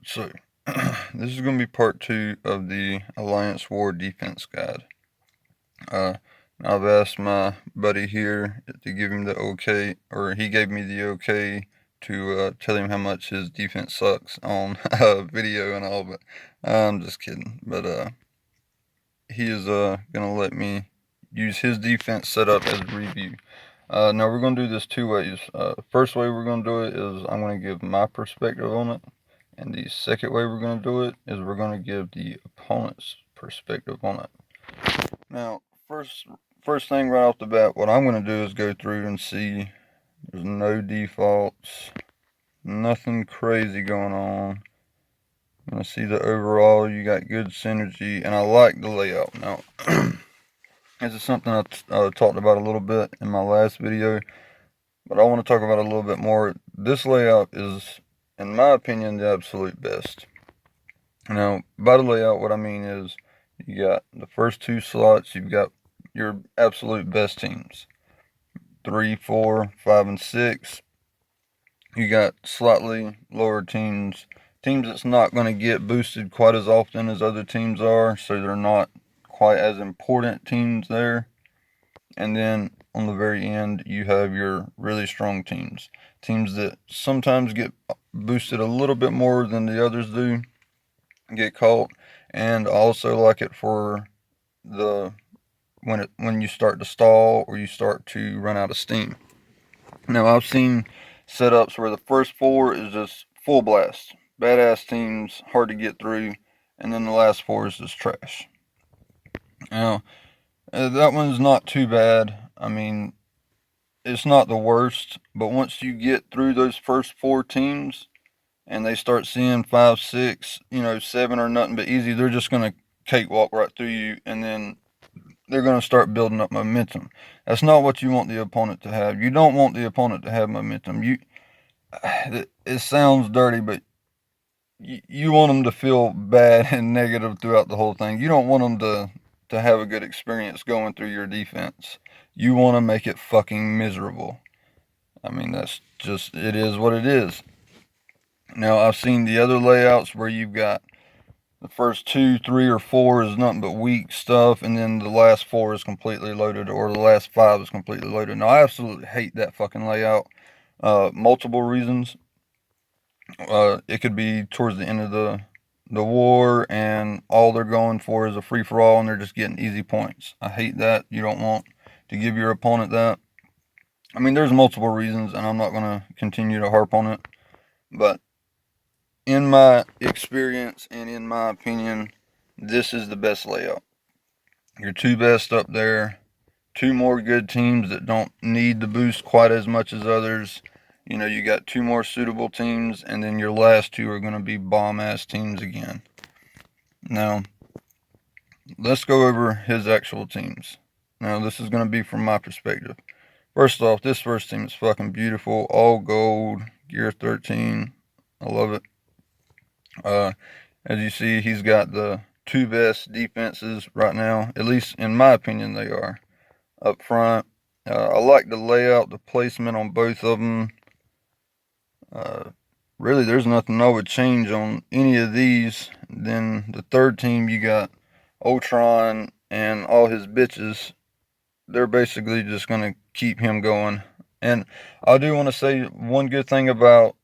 So, this is going to be part 2 of the Alliance War Defense Guide. Uh, I've asked my buddy here to give him the okay, or he gave me the okay to tell him how much his defense sucks on video and all, but I'm just kidding. But he is going to let me use his defense setup as a review. Now, we're going to do this two ways. First way we're going to do it is I'm going to give my perspective on it. And the second way we're going to do it is we're going to give the opponent's perspective on it. Now, first thing right off the bat, what I'm going to do is go through and see there's no defaults, nothing crazy going on. I'm going to see the overall, you got good synergy, and I like the layout. Now, this is something I talked about a little bit in my last video, but I want to talk about it a little bit more. This layout is, in my opinion, the absolute best. Now, by the layout, what I mean is you got the first two slots, you've got your absolute best teams 3, 4, 5, and 6. You got slightly lower teams, teams that's not going to get boosted quite as often as other teams are, so they're not quite as important teams there. And then on the very end, you have your really strong teams, teams that sometimes get boosted a little bit more than the others do, get caught, and I also like it for the when you start to stall or you start to run out of steam. Now, I've seen setups where the first 4 is just full blast, badass teams, hard to get through, and then the last 4 is just trash. Now, that one's not too bad. I mean, it's not the worst, but once you get through those first 4 teams and they start seeing 5, 6, 7 are nothing but easy, they're just going to cakewalk right through you, and then they're going to start building up momentum. That's not what you want the opponent to have. You don't want the opponent to have momentum. It sounds dirty, but you want them to feel bad and negative throughout the whole thing. You don't want them to have a good experience going through your defense. You want to make it fucking miserable. I mean, that's just, it is what it is. Now, I've seen the other layouts where you've got the first 2, 3, or 4 is nothing but weak stuff, and then the last 4 is completely loaded, or the last 5 is completely loaded. Now, I absolutely hate that fucking layout. Multiple reasons. It could be towards the end of the war, and all they're going for is a free for all, and they're just getting easy points. I hate that. You don't want to give your opponent that. I mean, there's multiple reasons, and I'm not going to continue to harp on it, but in my experience and in my opinion, this is the best layout. Your 2 best up there, 2 more good teams that don't need the boost quite as much as others. You got 2 more suitable teams, and then your last 2 are going to be bomb-ass teams again. Now, let's go over his actual teams. Now, this is going to be from my perspective. First off, this first team is fucking beautiful. All gold, gear 13. I love it. As you see, he's got the 2 best defenses right now. At least in my opinion, they are. Up front, I like the layout, the placement on both of them. Really, there's nothing I would change on any of these. Then the third team, you got Ultron and all his bitches. They're basically just going to keep him going. And I do want to say one good thing about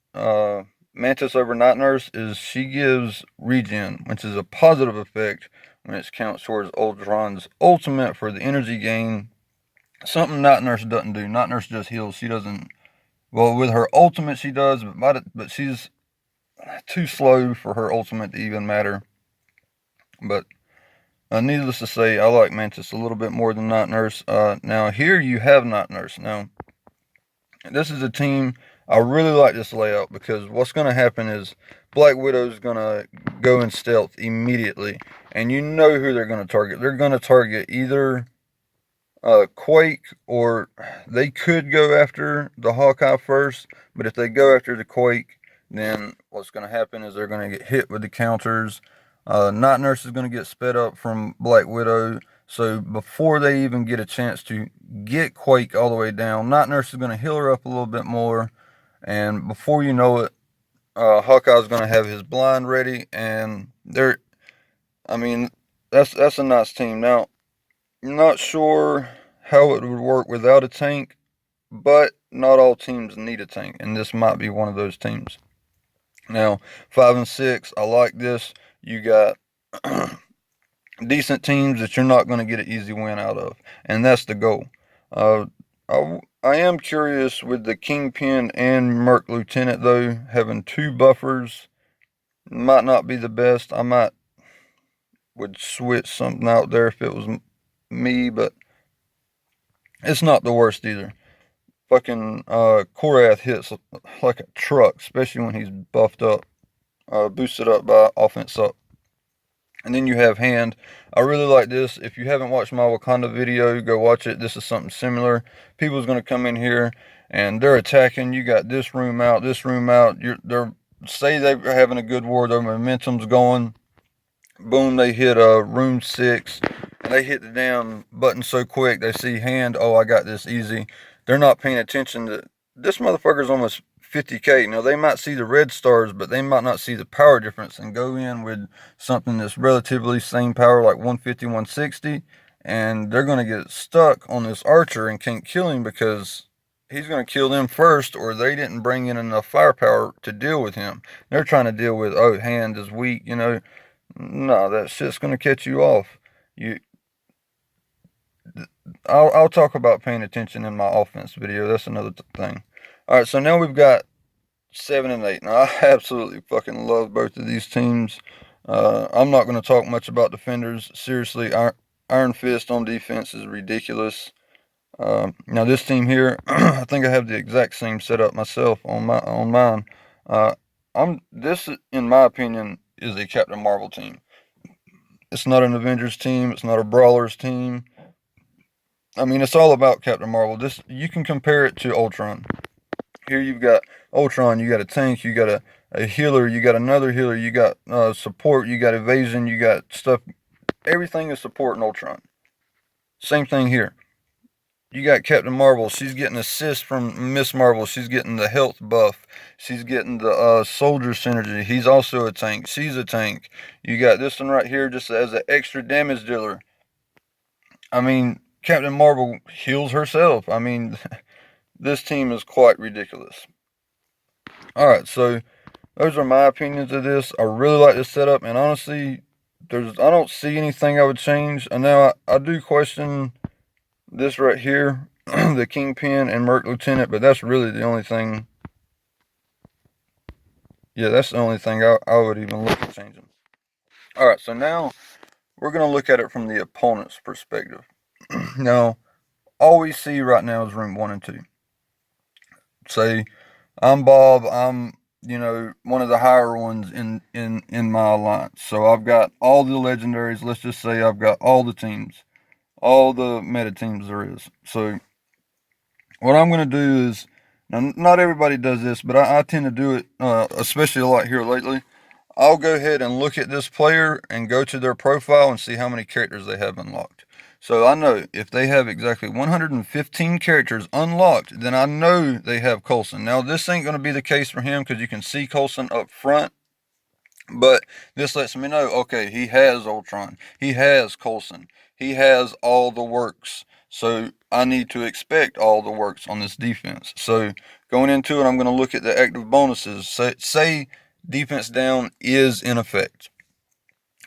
Mantis over Night Nurse is she gives regen, which is a positive effect when it counts towards Ultron's ultimate for the energy gain. Something Night Nurse doesn't do. Night Nurse just heals. She doesn't. Well, with her ultimate, she does, but she's too slow for her ultimate to even matter. But needless to say, I like Mantis a little bit more than Night Nurse. Now, here you have Night Nurse. Now, this is a team, I really like this layout because what's going to happen is Black Widow's going to go in stealth immediately. And you know who they're going to target. They're going to target either Quake, or they could go after the Hawkeye first. But if they go after the Quake, then what's going to happen is they're going to get hit with the counters. Night Nurse is going to get sped up from Black Widow. So before they even get a chance to get Quake all the way down, Night Nurse is going to heal her up a little bit more. And before you know it, Hawkeye's going to have his blind ready, and I mean, that's a nice team. Now, I'm not sure how it would work without a tank, but not all teams need a tank, and this might be one of those teams. Now, 5 and 6, I like this. You got decent teams that you're not going to get an easy win out of, and that's the goal. Uh, I am curious with the Kingpin and Merc Lieutenant, though, having two buffers might not be the best. I would switch something out there if it was me, but it's not the worst either. Fucking Korath hits like a truck, especially when he's buffed up, boosted up by offense up. And then you have Hand. I really like this. If you haven't watched my Wakanda video, go watch it. This is something similar. People's going to come in here and they're attacking. You got this room out, this room out. They're say they're having a good war. Their momentum's going. Boom, they hit room 6. And they hit the damn button so quick. They see Hand. Oh, I got this easy. They're not paying attention that this motherfucker's almost 50k. Now, they might see the red stars, but they might not see the power difference and go in with something that's relatively same power, like 150, 160, and they're going to get stuck on this archer and can't kill him because he's going to kill them first, or they didn't bring in enough firepower to deal with him. They're trying to deal with, oh, Hand is weak, you know. No, that shit's going to catch you off. I'll talk about paying attention in my offense video. That's another thing. All right, so now we've got 7 and 8. Now, I absolutely fucking love both of these teams. I'm not going to talk much about defenders. Seriously, Iron Fist on defense is ridiculous. Now, this team here, I think I have the exact same setup myself on mine. This, in my opinion, is a Captain Marvel team. It's not an Avengers team. It's not a Brawlers team. I mean, it's all about Captain Marvel. You can compare it to Ultron. Here you've got Ultron, you got a tank, you got a healer, you got another healer, you got support, you got evasion, you got stuff. Everything is support in Ultron. Same thing here. You got Captain Marvel. She's getting assists from Miss Marvel. She's getting the health buff. She's getting the soldier synergy. He's also a tank. She's a tank. You got this one right here just as an extra damage dealer. I mean, Captain Marvel heals herself. I mean, this team is quite ridiculous. Alright, so those are my opinions of this. I really like this setup, and honestly, I don't see anything I would change. And now I do question this right here, the Kingpin and Merc Lieutenant, but that's really the only thing. Yeah, that's the only thing I would even look at changing. Alright, so now we're going to look at it from the opponent's perspective. Now, all we see right now is room 1 and 2. Say, I'm Bob, I'm, one of the higher ones in my alliance. So I've got all the legendaries. Let's just say I've got all the teams, all the meta teams there is. So what I'm going to do is, now not everybody does this, but I tend to do it, especially a lot here lately. I'll go ahead and look at this player and go to their profile and see how many characters they have unlocked. So I know if they have exactly 115 characters unlocked, then I know they have Coulson. Now, this ain't going to be the case for him because you can see Coulson up front. But this lets me know, okay, he has Ultron. He has Coulson. He has all the works. So I need to expect all the works on this defense. So going into it, I'm going to look at the active bonuses. Say defense down is in effect.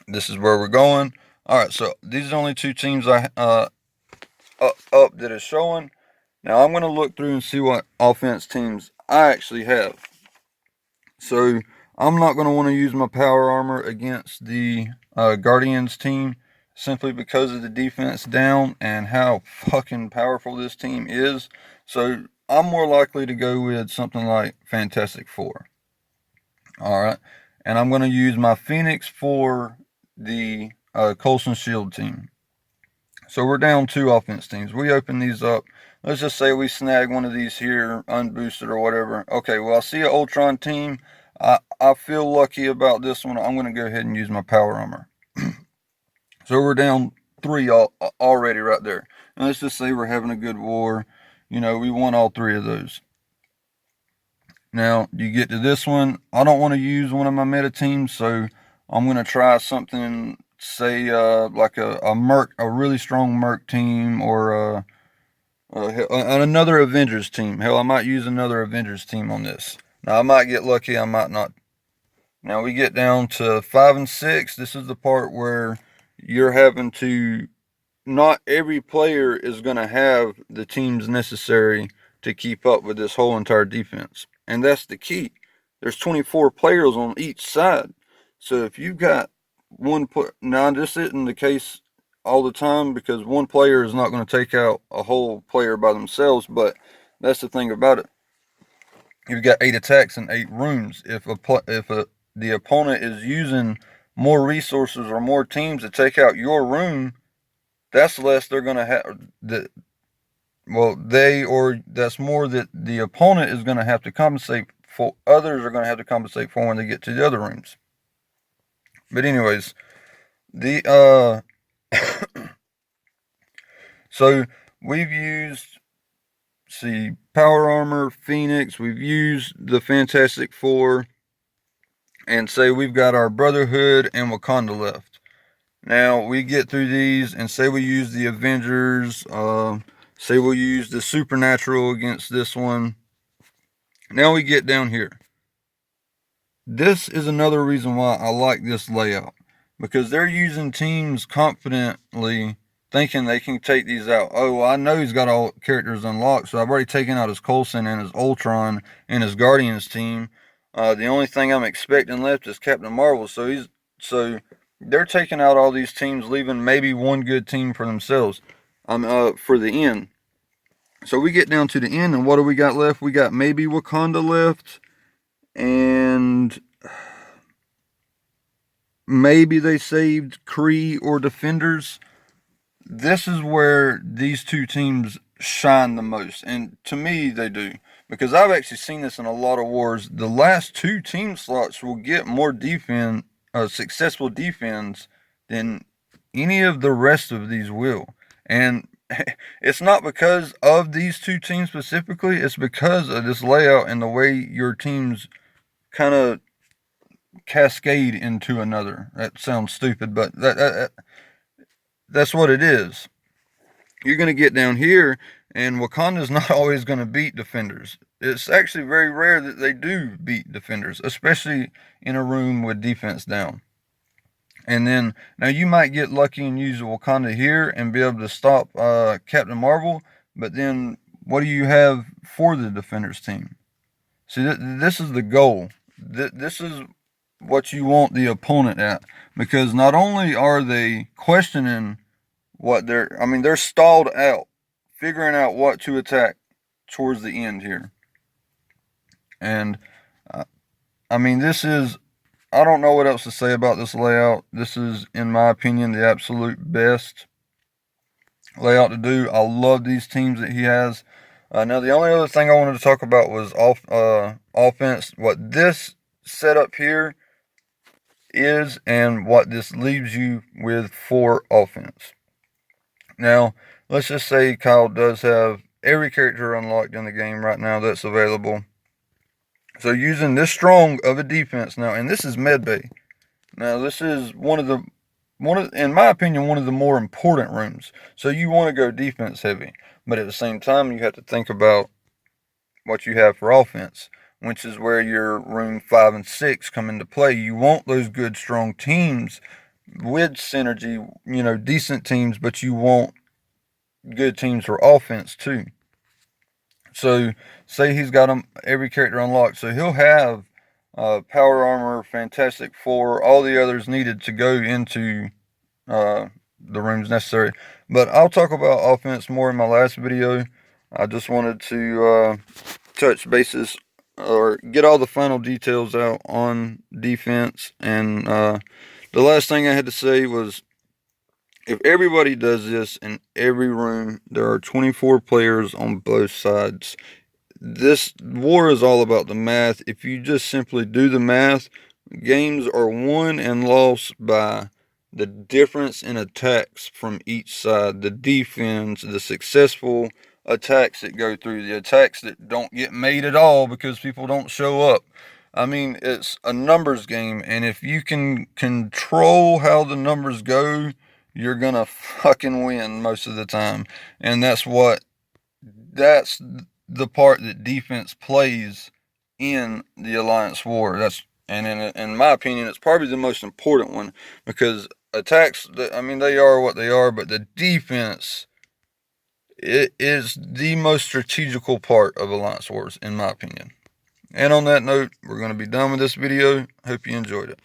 This is where we're going. All right, so these are the only 2 teams I up that is showing. Now I'm going to look through and see what offense teams I actually have. So I'm not going to want to use my power armor against the Guardians team simply because of the defense down and how fucking powerful this team is. So I'm more likely to go with something like Fantastic Four. Alright, and I'm going to use my Phoenix for the Coulson Shield team. So we're down 2 offense teams. We open these up. Let's just say we snag one of these here, unboosted or whatever. Okay, well, I see an Ultron team. I feel lucky about this one. I'm going to go ahead and use my power armor. So we're down 3 already right there. And let's just say we're having a good war. We won all 3 of those. Now, you get to this one. I don't want to use one of my meta teams, so I'm going to try something, say, like a Merc, a really strong Merc team, or another Avengers team. Hell, I might use another Avengers team on this. Now, I might get lucky, I might not. Now, we get down to 5 and 6. This is the part where you're having to, not every player is going to have the teams necessary to keep up with this whole entire defense. And that's the key. There's 24 players on each side. So if you've got one now this isn't the case all the time, because one player is not going to take out a whole player by themselves, but that's the thing about it. You've got 8 attacks and 8 rooms. If the opponent is using more resources or more teams to take out your room, that's less they're going to have. That's more that the opponent is going to have to compensate for. Others are going to have to compensate for when they get to the other rooms. But anyways, so we've used, Power Armor, Phoenix. We've used the Fantastic Four, and say we've got our Brotherhood and Wakanda left. Now we get through these, and say we use the Avengers. Say we'll use the Supernatural against this one. Now we get down here. This is another reason why I like this layout, because they're using teams confidently, thinking they can take these out. Oh, well, I know he's got all characters unlocked, so I've already taken out his Coulson and his Ultron and his Guardians team. The only thing I'm expecting left is Captain Marvel. So they're taking out all these teams, leaving maybe one good team for themselves. For the end. So we get down to the end, and what do we got left? We got maybe Wakanda left, and maybe they saved Kree or Defenders. This is where these two teams shine the most, and to me they do, because I've actually seen this in a lot of wars. The last 2 team slots will get more successful defense than any of the rest of these will. And it's not because of these 2 teams specifically, it's because of this layout and the way your teams kind of cascade into another. That sounds stupid, but that's what it is. You're going to get down here, and Wakanda's not always going to beat Defenders. It's actually very rare that they do beat Defenders, especially in a room with defense down. And then, now you might get lucky and use Wakanda here and be able to stop Captain Marvel, but then what do you have for the Defenders team? See, this is the goal. This is what you want the opponent at, because not only are they questioning they're stalled out, figuring out what to attack towards the end here. And, this is, I don't know what else to say about this layout. This is, in my opinion, the absolute best layout to do. I love these teams that he has. Now, the only other thing I wanted to talk about was offense. What this setup here is, and what this leaves you with for offense. Now, let's just say Kyle does have every character unlocked in the game right now that's available. So using this strong of a defense now, and this is medbay. Now, this is in my opinion, one of the more important rooms. So you want to go defense heavy, but at the same time, you have to think about what you have for offense, which is where your room 5 and 6 come into play. You want those good, strong teams with synergy, decent teams, but you want good teams for offense too. So, say he's got every character unlocked, so he'll have Power Armor, Fantastic Four, all the others needed to go into the rooms necessary. But I'll talk about offense more in my last video. I just wanted to touch bases, or get all the final details out on defense. And the last thing I had to say was, if everybody does this in every room, there are 24 players on both sides. This war is all about the math. If you just simply do the math, games are won and lost by the difference in attacks from each side, the defense, the successful attacks that go through, the attacks that don't get made at all because people don't show up. I mean, it's a numbers game, and if you can control how the numbers go, you're gonna fucking win most of the time. And that's the part that defense plays in the Alliance War. In my opinion, it's probably the most important one, because attacks, I mean, they are what they are, but the defense, it is the most strategical part of Alliance Wars, in my opinion. And on that note, we're going to be done with this video. Hope you enjoyed it.